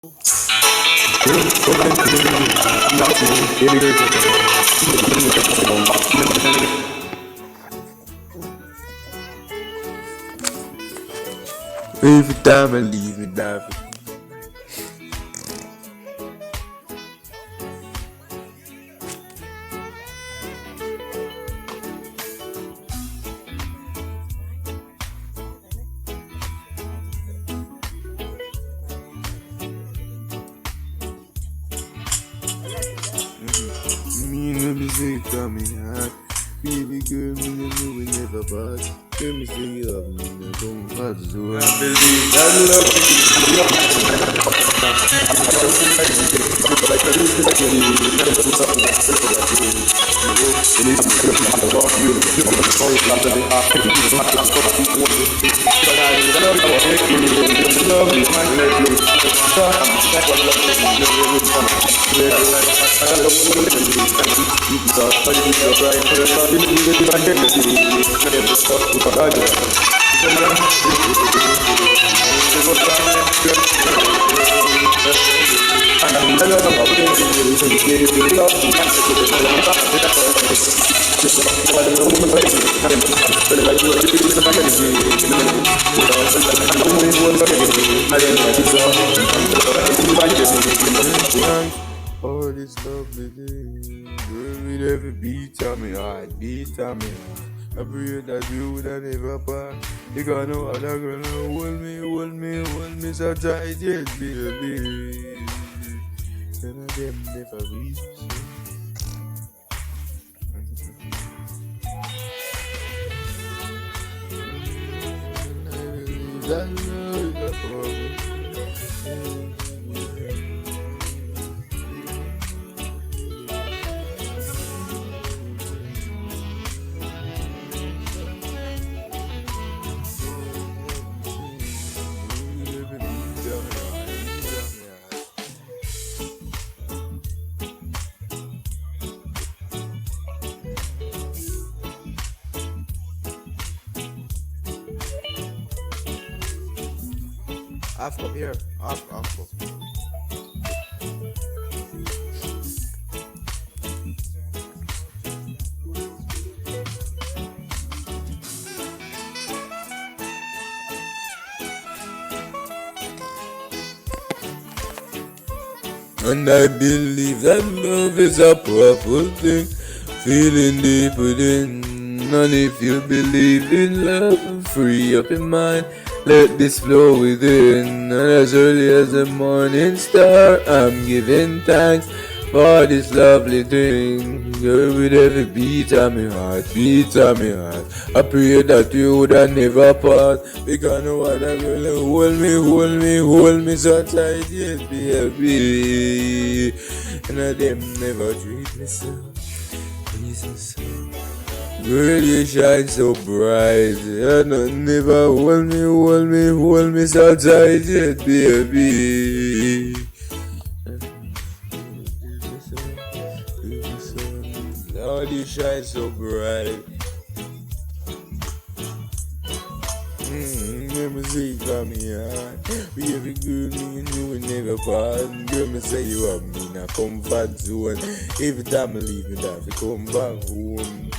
Every time I leave it, die. Me no be say tell me hard. Baby girl, me no know we never part. Tell me say you have me no comfort zone. I believe that all this lovely thing, girl, with every beat on me heart, beat on me heart. I pray that you would have never part. Because no other girl no hold me so tight, yes, baby. And them never reach. That love is a problem. Afro here, Afro. And I believe that love is a powerful thing, feeling deep within. And if you believe in love, free up your mind, let this flow within. And as early as the morning star, I'm giving thanks for this lovely thing. Girl, with every beat of my heart, beat of my heart, I pray that you would have never part. Because no other girl hold me so tight, yes, baby. And I them never treat me so, please me so. Girl, you shine so bright, and I never hold me so tight, yes, baby. Lord, you shine so bright. Let me see from me heart. Baby girl, me and you will never part. Girl, me say you have me in a comfort zone. Every time I leave, me have to come back home.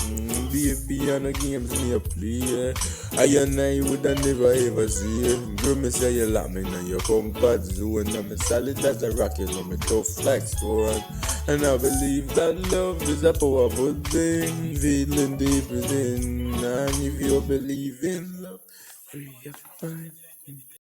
Baby, and the games me a play. I and I would have never ever see it. Girl, me say you lock me in your comfort zone. I'm solid as a rock, you know me tough like stone. And I believe that love is a powerful thing, feeling deep within. And if you believe in love, free your mind.